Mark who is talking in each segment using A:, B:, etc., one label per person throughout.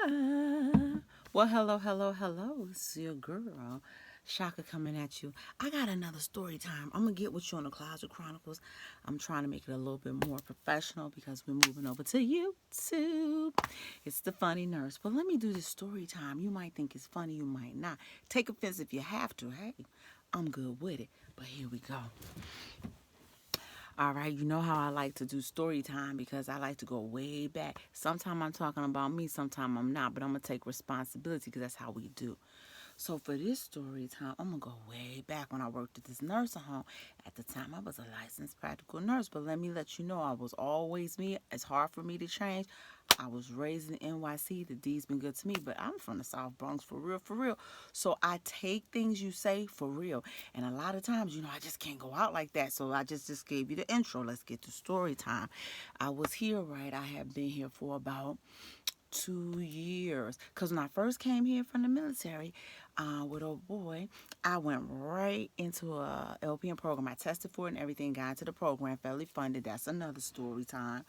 A: Well, hello, hello, hello. It's your girl, Shaka, coming at you. I got another story time. I'm going to get with you on the Closet Chronicles. I'm trying to make it a little bit more professional because we're moving over to YouTube. It's the funny nurse. But let me do this story time. You might think it's funny, you might not. Take offense if you have to. Hey, I'm good with it. But here we go. All right, you know how I like to do story time because I like to go way back. Sometimes I'm talking about me, sometimes I'm not, but I'm going to take responsibility because that's how we do. So for this story time, I'm going to go way back when I worked at this nursing home. At the time, I was a licensed practical nurse, but let me let you know, I was always me. It's hard for me to change. I was raised in NYC. The D's been good to me, but I'm from the South Bronx for real, for real. So I take things you say for real. And a lot of times, I just can't go out like that. So I just gave you the intro. Let's get to story time. I was here, right? I have been here for about 2 years. Because when I first came here from the military with old boy, I went right into a LPN program. I tested for it and everything, got into the program, fairly funded. That's another story time.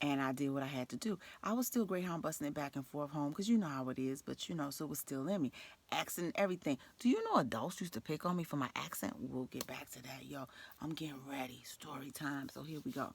A: And I did what I had to do. I was still Greyhound busting it back and forth home because you know how it is, but so it was still in me. Accent, everything. Do you know adults used to pick on me for my accent? We'll get back to that, yo. I'm getting ready. Story time. So here we go.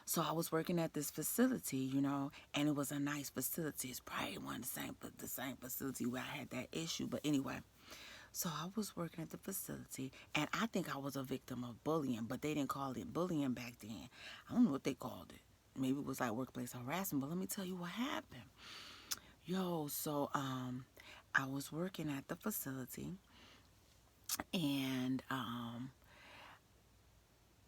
A: So I was working at this facility, and it was a nice facility. It's probably one of the same facility where I had that issue. But anyway, so I was working at the facility, and I think I was a victim of bullying, but they didn't call it bullying back then. I don't know what they called it. Maybe it was like workplace harassment, but let me tell you what happened. Yo, so I was working at the facility, and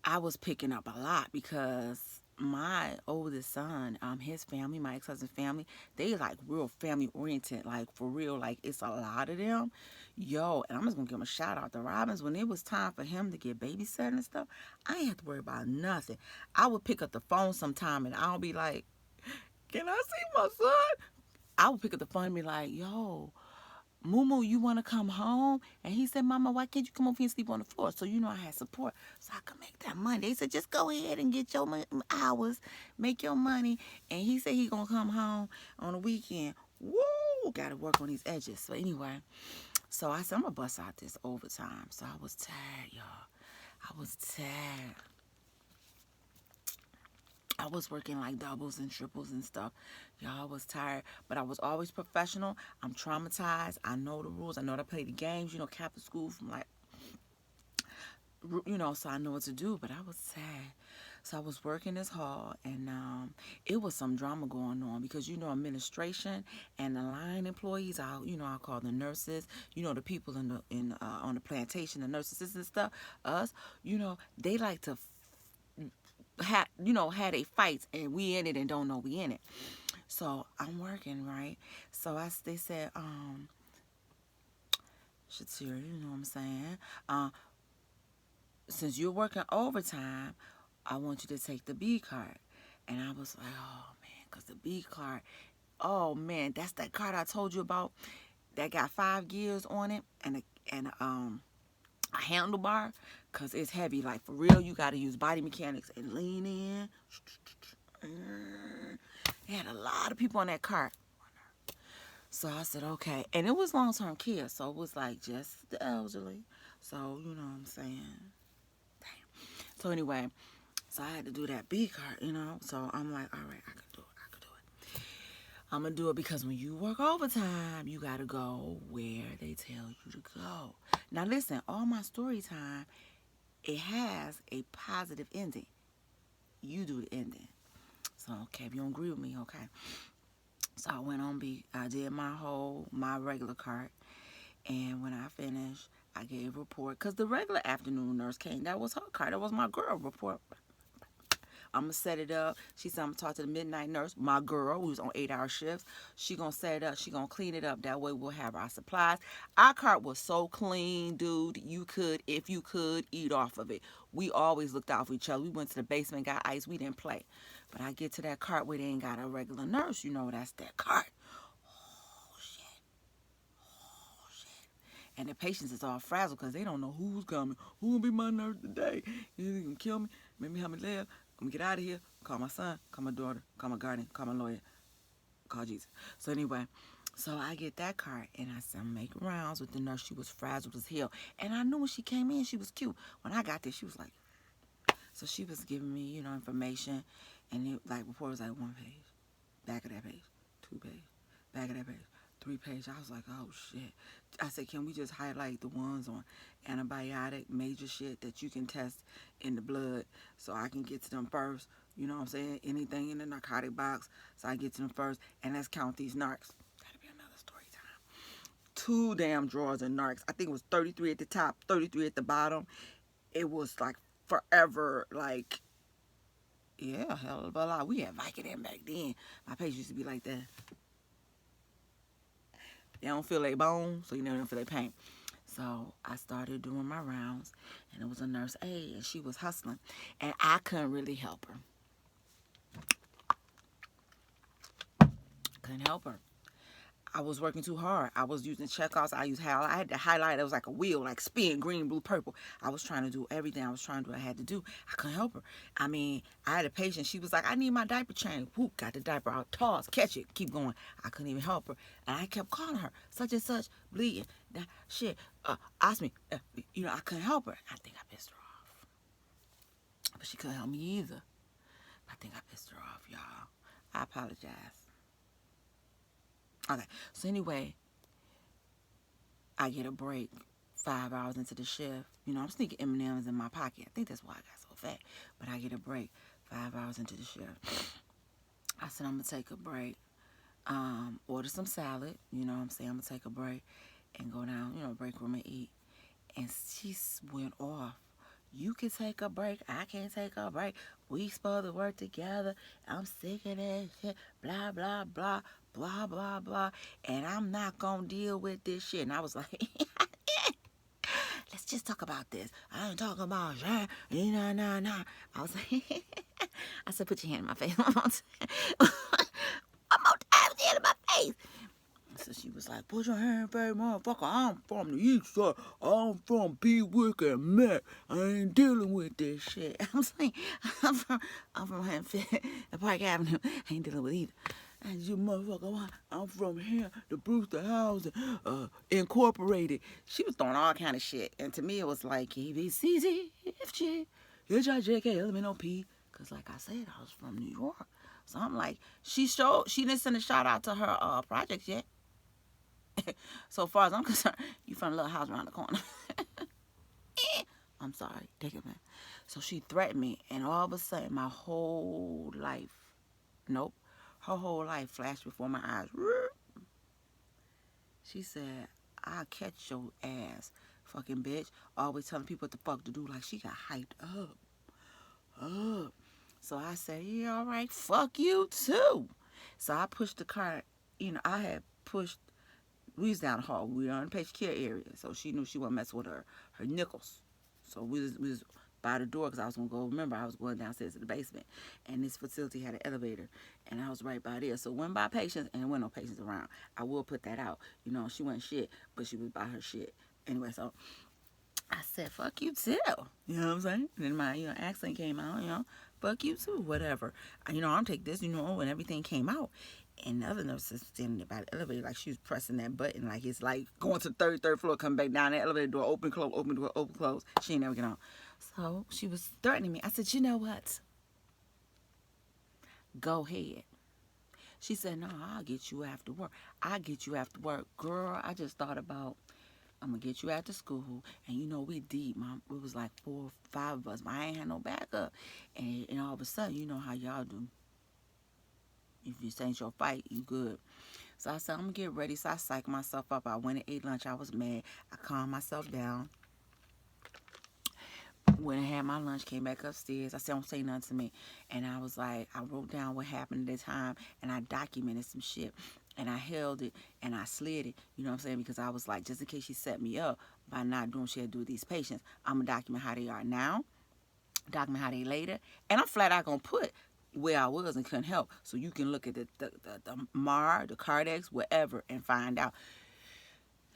A: I was picking up a lot because my oldest son, his family, my ex-husband's family, they like real family oriented, like for real, like it's a lot of them. Yo, and I'm just gonna give him a shout out to Robbins. When it was time for him to get babysat and stuff, I ain't have to worry about nothing. I would pick up the phone sometime and I'll be like, can I see my son? I would pick up the phone and be like, yo, Moo, you want to come home? And he said, Mama, why can't you come over here and sleep on the floor? So, I had support. So I could make that money. They said, just go ahead and get your hours, make your money. And he said he going to come home on the weekend. Woo! Got to work on these edges. So anyway, so I said, I'm going to bust out this overtime. So I was tired, y'all. I was tired. I was working like doubles and triples and stuff. Y'all, I was tired, but I was always professional. I'm traumatized. I know the rules. I know how to play the games. Catholic school from like, so I know what to do, but I was sad. So I was working this hard, and it was some drama going on because administration and the line employees. I call the nurses. The people in on the plantation, the nurses and stuff. Us, they like to had a fight and we in it and don't know we in it. So I'm working, right? So they said, Shatira, you know what I'm saying? Since you're working overtime, I want you to take the B card. And I was like, oh man, because the B card, oh man, that's that card I told you about that got 5 gears on it a handlebar, because it's heavy. Like for real, you got to use body mechanics and lean in. They had a lot of people on that cart. So I said, okay. And it was long-term care, so it was like just the elderly. So, you know what I'm saying? Damn. So anyway, so I had to do that B card. So I'm like, all right, I could do it. I'm going to do it because when you work overtime, you got to go where they tell you to go. Now listen, all my story time, it has a positive ending. You do the ending. So, okay, if you don't agree with me, okay. So I went on I did my regular cart. And when I finished, I gave a report. Because the regular afternoon nurse came. That was her cart. That was my girl report. I'm going to set it up. She said, I'm going to talk to the midnight nurse, my girl, who's on 8-hour shifts. She going to set it up. She going to clean it up. That way we'll have our supplies. Our cart was so clean, dude. If you could, eat off of it. We always looked out for each other. We went to the basement, got ice. We didn't play. But I get to that cart where they ain't got a regular nurse. That's that cart. Oh, shit. Oh, shit. And the patients is all frazzled because they don't know who's coming. Who will be my nurse today? You going to kill me? Make me have me live? I'm going to get out of here. Call my son. Call my daughter. Call my guardian. Call my lawyer. Call Jesus. So anyway, so I get that card and I said, I'm making rounds with the nurse. She was frazzled as hell. And I knew when she came in, she was cute. When I got there, she was like, so she was giving me, information. And it, like, before it was like 1 page, back of that page, 2 page, back of that page, 3 page. I was like, oh shit. I said, can we just highlight the ones on antibiotic, major shit that you can test in the blood so I can get to them first? You know what I'm saying? Anything in the narcotic box, so I get to them first. And let's count these narcs. That'll be another story time. 2 damn drawers of narcs. I think it was 33 at the top, 33 at the bottom. It was like forever, like, yeah, hell of a lot. We had Vicodin back then. My patients used to be like that. They don't feel their bones, so you know they don't feel their pain. So I started doing my rounds, and it was a nurse aide, and she was hustling, and I couldn't really help her. Couldn't help her. I was working too hard. I was using checkoffs. I used highlight. I had to highlight. It was like a wheel, like spin, green, blue, purple. I was trying to do everything I was trying to do. I had to do. I couldn't help her. I mean, I had a patient. She was like, I need my diaper change. Whoop, got the diaper out. Toss, catch it, keep going. I couldn't even help her. And I kept calling her, such and such, bleeding. That shit. Asked me. I couldn't help her. I think I pissed her off. But she couldn't help me either. I think I pissed her off, y'all. I apologize. Okay, so anyway, I get a break 5 hours into the shift. I'm sneaking M&Ms in my pocket. I think that's why I got so fat. But I get a break 5 hours into the shift. I said, I'm going to take a break, order some salad. You know what I'm saying? I'm going to take a break and go down, break room and eat. And she went off. You can take a break. I can't take a break. We supposed to work together. I'm sick of that shit. Blah, blah, blah. Blah, blah, blah. And I'm not going to deal with this shit. And I was like, let's just talk about this. I ain't talking about that. Nah. I was like, I said, put your hand in my face. I'm about to have your hand in my face. So she was like, put your hand in face, motherfucker. I'm from the east side. I'm from Peawick and Mac. I ain't dealing with this shit. I was like, I'm from Park Avenue. I ain't dealing with either. And you motherfucker, I'm from here, the Brewster Housing Incorporated. She was throwing all kind of shit. And to me, it was like, EBCZFG, HIJK, Because like I said, I was from New York. So I'm like, she didn't send a shout out to her projects yet. So far as I'm concerned, you from a little house around the corner. I'm sorry, take it back. So she threatened me, and all of a sudden, my whole life, her whole life flashed before my eyes. She said, I'll catch your ass, fucking bitch. Always telling people what the fuck to do, like she got hyped up. So I said, yeah, all right, fuck you too. So I pushed the cart, I had pushed. We was down the hall. We were in the patient care area. So she knew she wasn't messing with her nickels. So we was by the door because I was going to go. Remember, I was going downstairs to the basement. And this facility had an elevator. And I was right by there. So went by patients and there weren't no patients around. I will put that out. She wasn't shit, but she was by her shit. Anyway, so I said, fuck you too. You know what I'm saying? And then my accent came out, fuck you too, whatever. I'm take this, and everything came out. And the other nurse is standing by the elevator like she was pressing that button, like it's like going to the third floor, come back down, the elevator door, open, close, open door, open, close. She ain't never get on. So she was threatening me. I said, you know what? Go ahead. She said, no, I'll get you after work. I'll get you after work. Girl, I just thought about, I'm going to get you after school. And we deep. It was like 4 or 5 of us. I ain't had no backup. And all of a sudden, you know how y'all do. If this ain't your fight, you good. So I said, I'm going to get ready. So I psyched myself up. I went and ate lunch. I was mad. I calmed myself down. Went and had my lunch, came back upstairs. I said, don't say nothing to me. And I was like, I wrote down what happened at the time, and I documented some shit. And I held it, and I slid it, you know what I'm saying? Because I was like, just in case she set me up by not doing what she had to do with these patients, I'm going to document how they are now, document how they later, and I'm flat out going to put where I was and couldn't help. So you can look at the MAR, the Cardex, whatever, and find out.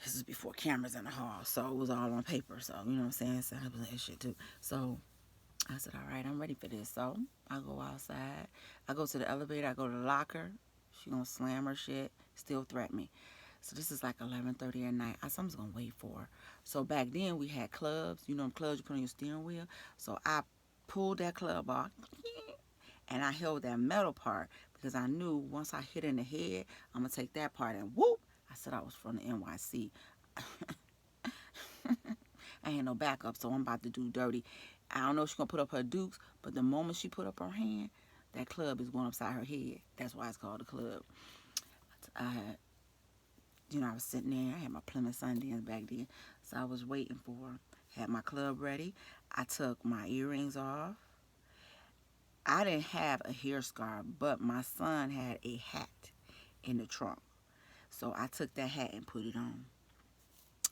A: This is before cameras in the hall, so it was all on paper. So, you know what I'm saying? So I was that shit too. So I said, all right, I'm ready for this. So I go outside. I go to the elevator. I go to the locker. She gonna slam her shit, still threaten me. So this is like 11:30 at night. I said, I'm just gonna wait for her. So back then we had clubs, you know, them clubs you put on your steering wheel. So I pulled that club off and I held that metal part because I knew once I hit in the head, I'm gonna take that part and whoop. I said I was from the NYC. I ain't no backup, so I'm about to do dirty. I don't know if she's gonna put up her dukes, but the moment she put up her hand, that club is going upside her head. That's why it's called a club. I had, you know, I was sitting there. I had my Plymouth Sundance back then, so I was waiting for her. Had my club ready. I took my earrings off. I didn't have a hair scarf, but my son had a hat in the trunk. So I took that hat and put it on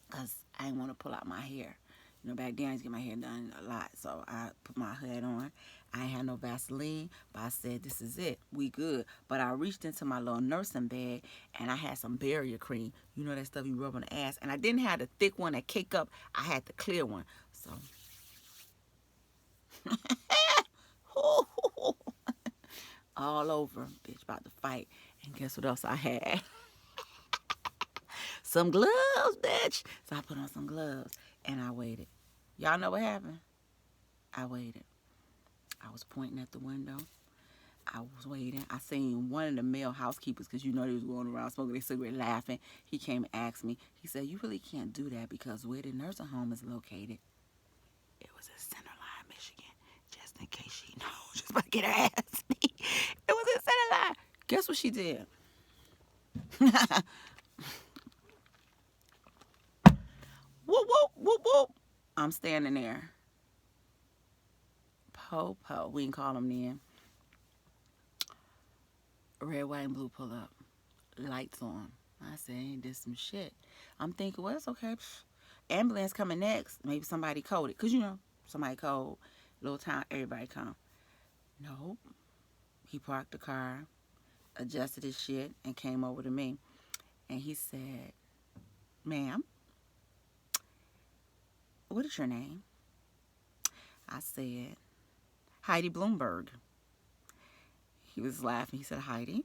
A: because I didn't want to pull out my hair. You know, back then I used to get my hair done a lot. So I put my hat on. I ain't had no Vaseline, but I said, this is it. We good. But I reached into my little nursing bag, and I had some barrier cream. You know that stuff you rub on the ass? And I didn't have the thick one that kick up. I had the clear one. So, all over. Bitch about to fight. And guess what else I had? Some gloves, bitch. So I put on some gloves, and I waited. Y'all know what happened? I waited. I was pointing at the window. I was waiting. I seen one of the male housekeepers, because you know they was going around smoking their cigarette laughing. He came and asked me. He said, you really can't do that because where the nursing home is located, it was in Centerline, Michigan. Just in case she knows. Just about to get her ass beat. It was in Centerline. Guess what she did? Whoop, whoop, whoop, whoop. I'm standing there. Po. We can call him then. Red, white, and blue pull up. Lights on. I said, ain't this some shit? I'm thinking, well, it's okay. Ambulance coming next. Maybe somebody coded. Because, you know, somebody code. Little town, everybody come. Nope. He parked the car, adjusted his shit, and came over to me. And he said, ma'am, what is your name? I said, Heidi Bloomberg. He was laughing. He said, Heidi,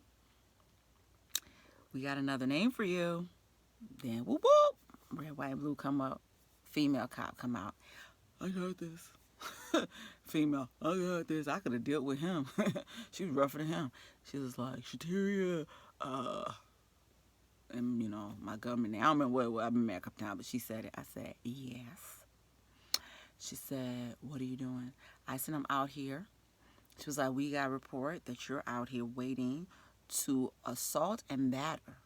A: we got another name for you. Then whoop whoop, red, white, and blue come up. Female cop come out. I got this. Female, I got this. I could have dealt with him. She was rougher than him. She was like, Shateria, and you know, my government name. I don't remember what I've been married a couple times, but she said it. I said, yes. She said, what are you doing? I said, I'm out here. She was like, we got a report that you're out here waiting to assault and batter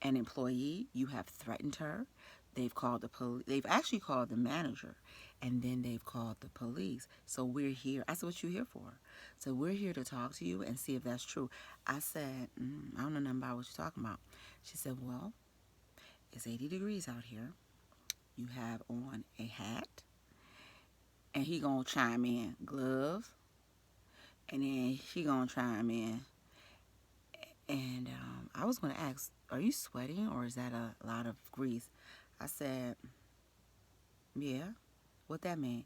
A: an employee. You have threatened her. They've called the police. They've actually called the manager, and then they've called the police. So we're here. I said, what you here for? So we're here to talk to you and see if that's true. I said, I don't know nothing about what you're talking about. She said, well, it's 80 degrees out here. You have on a hat. And he gonna chime in, gloves. And then he gonna chime in. And I was gonna ask, are you sweating or is that a lot of grease? I said, yeah. What that mean?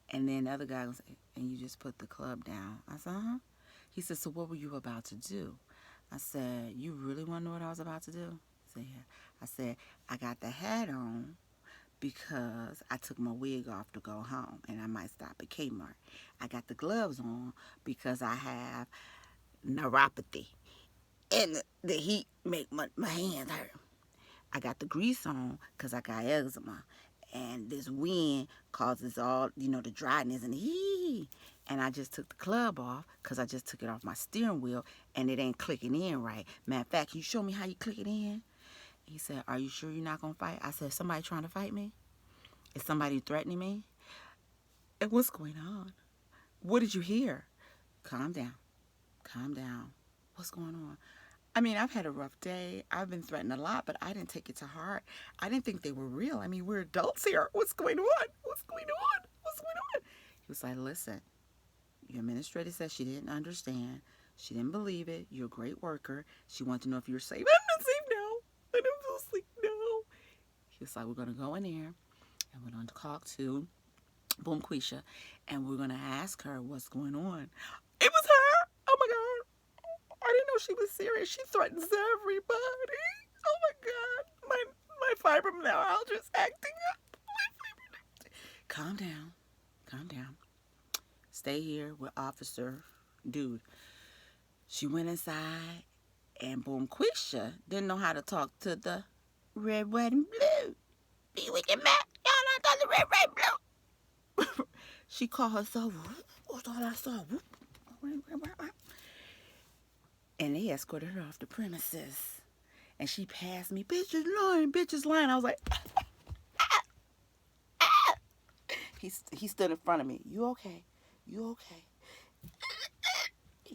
A: And then the other guy was, and you just put the club down. I said, uh-huh. He said, so what were you about to do? I said, you really want to know what I was about to do? He said, yeah. I said, I got the hat on because I took my wig off to go home and I might stop at Kmart. I got the gloves on because I have neuropathy and the heat make my hands hurt. I got the grease on because I got eczema and this wind causes all, you know, the dryness and the heat. And I just took the club off because I just took it off my steering wheel and it ain't clicking in right. Matter of fact, can you show me how you click it in? He said, are you sure you're not going to fight? I said, somebody trying to fight me? Is somebody threatening me? And what's going on? What did you hear? Calm down. Calm down. What's going on? I mean, I've had a rough day. I've been threatened a lot, but I didn't take it to heart. I didn't think they were real. I mean, we're adults here. What's going on? What's going on? What's going on? He was like, listen, your administrator said she didn't understand. She didn't believe it. You're a great worker. She wanted to know if you were safe. I'm not safe now. I don't feel safe now. He was like, we're going to go in there and we're going to talk to Boom Quisha and we're going to ask her what's going on. It was her. Oh my God. I didn't know know she was serious. She threatens everybody. Oh my God. My fibromyalgia is acting up. Calm down. Calm down. Stay here with Officer Dude. She went inside, and boom, Quisha didn't know how to talk to the red, white, and blue. Be with your man. Y'all not talk the red, white, blue. She called herself. What's all I saw? And they escorted her off the premises. And she passed me. Bitches lying, bitches lying. I was like, He stood in front of me. You okay? You okay?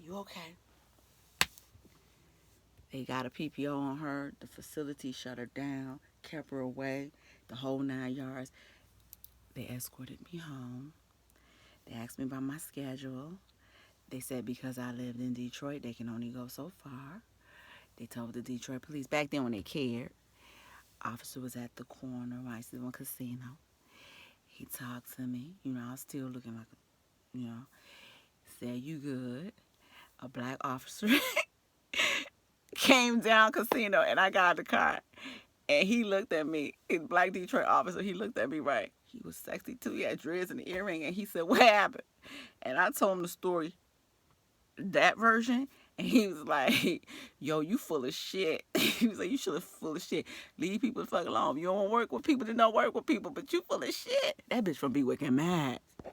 A: You okay? They got a PPO on her. The facility shut her down, kept her away, the whole 9 yards. They escorted me home. They asked me about my schedule. They said because I lived in Detroit, they can only go so far. They told the Detroit police, back then when they cared, officer was at the corner where I used to live in a casino. He talked to me. You know, I was still looking like, said, you good. A black officer came down casino, and I got out the car. And he looked at me, a black Detroit officer, he looked at me right. He was sexy too. He had dreads and an earring. And he said, what happened? And I told him the story, that version. And he was like, yo, you full of shit. He was like, you should have full of shit. Leave people the fuck alone. You don't work with people that don't work with people, but you full of shit. That bitch from Be Wicked Mad.